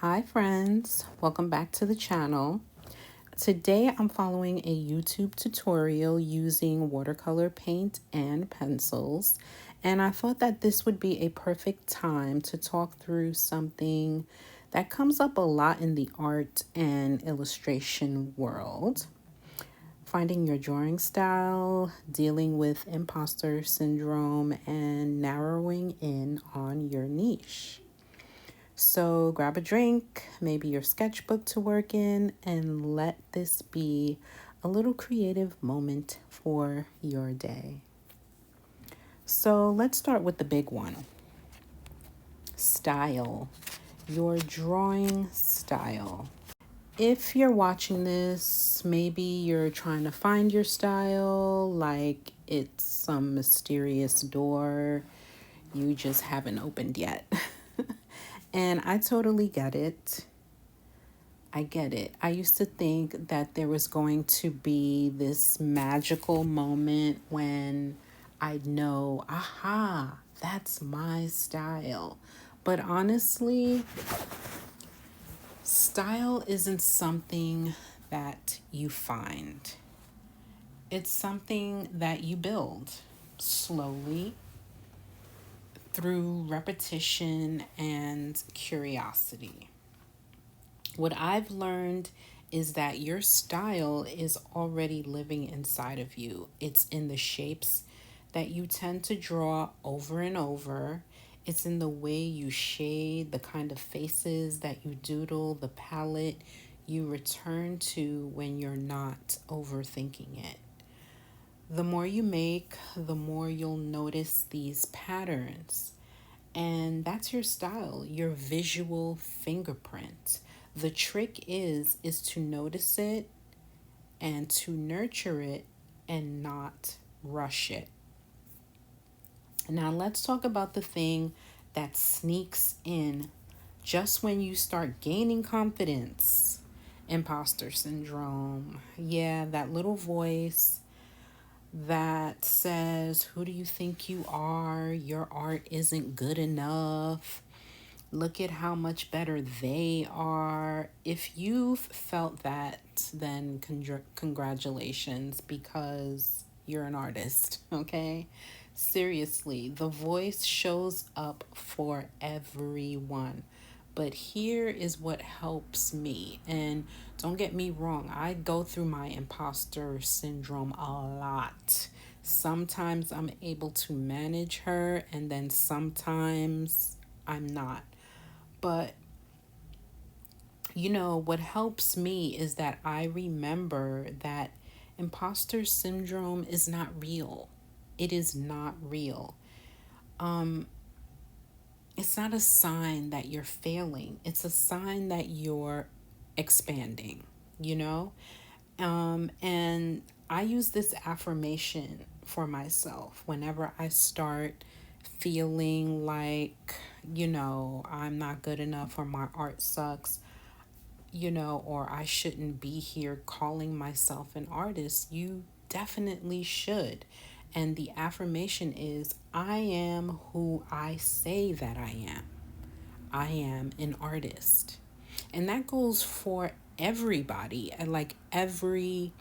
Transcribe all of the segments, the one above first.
Hi friends, welcome back to the channel. Today I'm following a YouTube tutorial using watercolor paint and pencils, and I thought that this would be a perfect time to talk through something that comes up a lot in the art and illustration world. Finding your drawing style, dealing with imposter syndrome, and narrowing in on your niche. So grab a drink, maybe your sketchbook to work in, and let this be a little creative moment for your day. So let's start with the big one. Style. Your drawing style. If you're watching this, maybe you're trying to find your style, like it's some mysterious door you just haven't opened yet. And I totally get it. I get it. I used to think that there was going to be this magical moment when I'd know, aha, that's my style. But honestly, style isn't something that you find. It's something that you build slowly through repetition and curiosity. What I've learned is that your style is already living inside of you. It's in the shapes that you tend to draw over and over. It's in the way you shade, the kind of faces that you doodle, the palette you return to when you're not overthinking it. The more you make, the more you'll notice these patterns. And that's your style, your visual fingerprint. The trick is to notice it and to nurture it and not rush it. Now let's talk about the thing that sneaks in just when you start gaining confidence. Imposter syndrome. Yeah, that little voice that says, "Who do you think you are? Your art isn't good enough. Look at how much better they are." If you've felt that, then congratulations, because you're an artist, okay? Seriously, the voice shows up for everyone. But here is what helps me. And don't get me wrong, I go through my imposter syndrome a lot. Sometimes I'm able to manage her, and then sometimes I'm not. But what helps me is that I remember that imposter syndrome is not real. It is not real. It's not a sign that you're failing. It's a sign that you're expanding, you know? And I use this affirmation for myself whenever I start feeling like, I'm not good enough or my art sucks, or I shouldn't be here calling myself an artist. You definitely should. And the affirmation is, I am who I say that I am. I am an artist. And that goes for everybody, and like every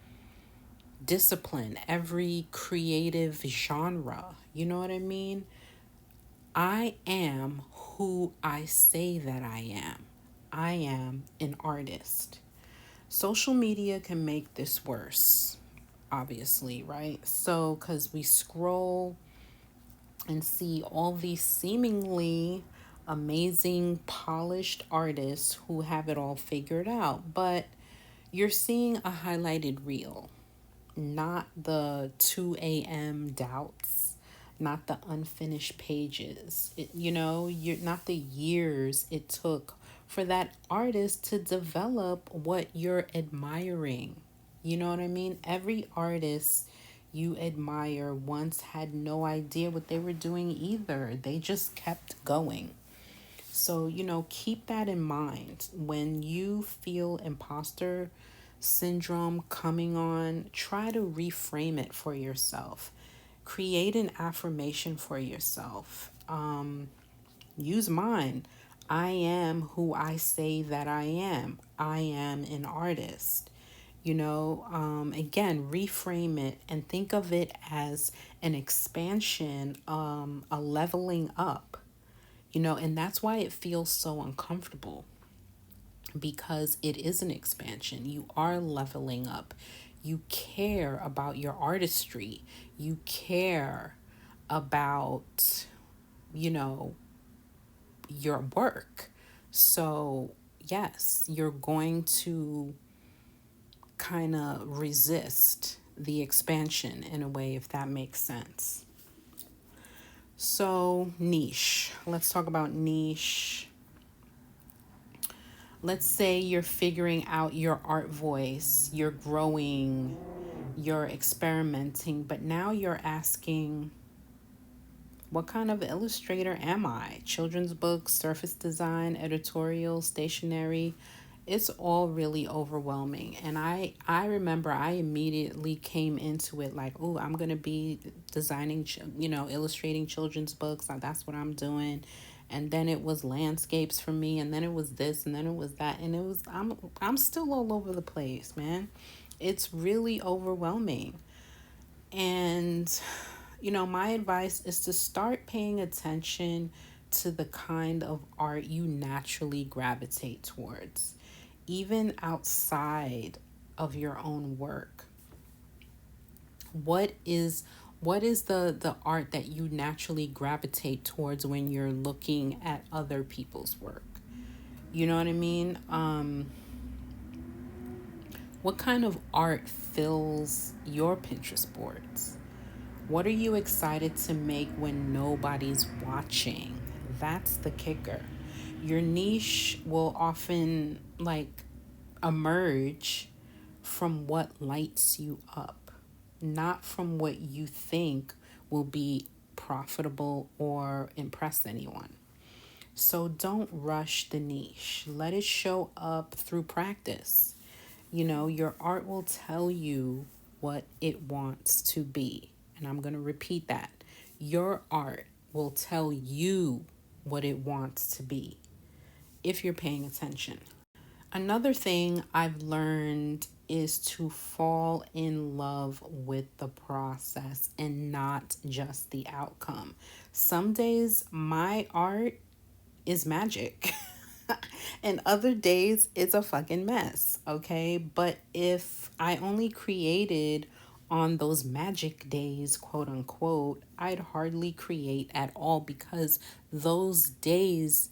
discipline, every creative genre. You know what I mean? I am who I say that I am. I am an artist. Social media can make this worse, obviously, right? So, because we scroll and see all these seemingly amazing, polished artists who have it all figured out, but you're seeing a highlighted reel, not the 2 a.m. doubts, not the unfinished pages. You're not the years it took for that artist to develop what you're admiring. You know what I mean? Every artist you admire once had no idea what they were doing either. They just kept going. So, keep that in mind. When you feel imposter syndrome coming on, try to reframe it for yourself. Create an affirmation for yourself. Use mine. I am who I say that I am. I am an artist. Again, reframe it and think of it as an expansion, a leveling up, and that's why it feels so uncomfortable, because it is an expansion. You are leveling up. You care about your artistry. You care about, you know, your work. So, yes, you're going to kind of resist the expansion in a way, if that makes sense. So, niche. Let's talk about niche. Let's say you're figuring out your art voice, you're growing, you're experimenting, but now you're asking, what kind of illustrator am I? Children's books, surface design, editorial, stationery. It's all really overwhelming. And I remember I immediately came into it like, oh, I'm going to be designing, illustrating children's books. Like, that's what I'm doing. And then it was landscapes for me, and then it was this, and then it was that, and I'm still all over the place, man. It's really overwhelming. And my advice is to start paying attention to the kind of art you naturally gravitate towards, even outside of your own work. What is the art that you naturally gravitate towards when you're looking at other people's work? You know what I mean? What kind of art fills your Pinterest boards? What are you excited to make when nobody's watching? That's the kicker. Your niche will often emerge from what lights you up, not from what you think will be profitable or impress anyone. So don't rush the niche. Let it show up through practice. Your art will tell you what it wants to be. And I'm going to repeat that. Your art will tell you what it wants to be if you're paying attention. Another thing I've learned is to fall in love with the process and not just the outcome. Some days my art is magic. And other days it's a fucking mess, okay? But if I only created on those magic days, quote unquote, I'd hardly create at all, because those days,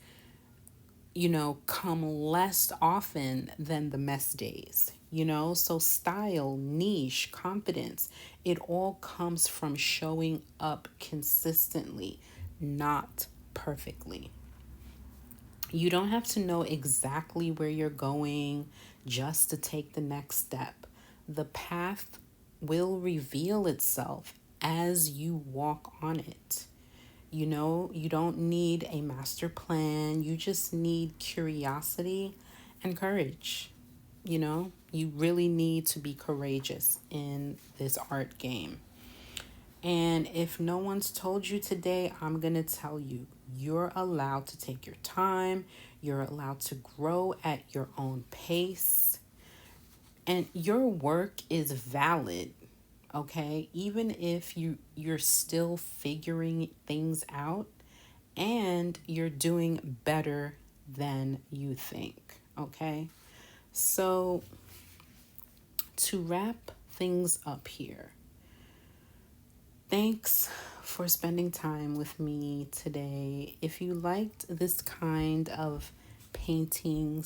come less often than the mess days, So style, niche, confidence, it all comes from showing up consistently, not perfectly. You don't have to know exactly where you're going just to take the next step. The path will reveal itself as you walk on it. You don't need a master plan. You just need curiosity and courage. You really need to be courageous in this art game. And if no one's told you today, I'm going to tell you, you're allowed to take your time. You're allowed to grow at your own pace. And your work is valid, okay? Even if you're still figuring things out, and you're doing better than you think, okay? So to wrap things up here, thanks for spending time with me today. If you liked this kind of painting/chat,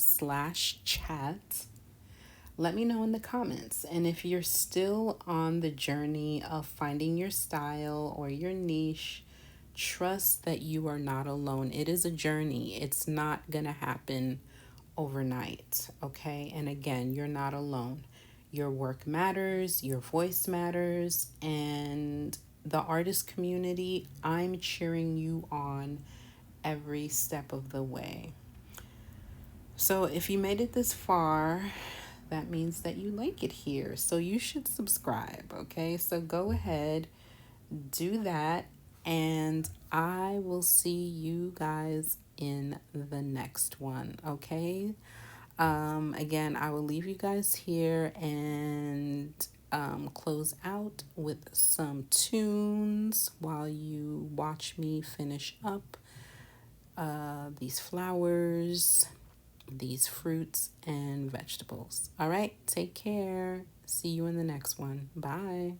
let me know in the comments. And if you're still on the journey of finding your style or your niche, trust that you are not alone. It is a journey. It's not going to happen overnight, okay? And again, you're not alone. Your work matters, your voice matters, and the artist community, I'm cheering you on every step of the way. So if you made it this far, that means that you like it here. So you should subscribe, okay? So go ahead, do that, and I will see you guys in the next one. Okay. Again, I will leave you guys here and close out with some tunes while you watch me finish up these flowers, these fruits, and vegetables. All right, take care. See you in the next one. Bye.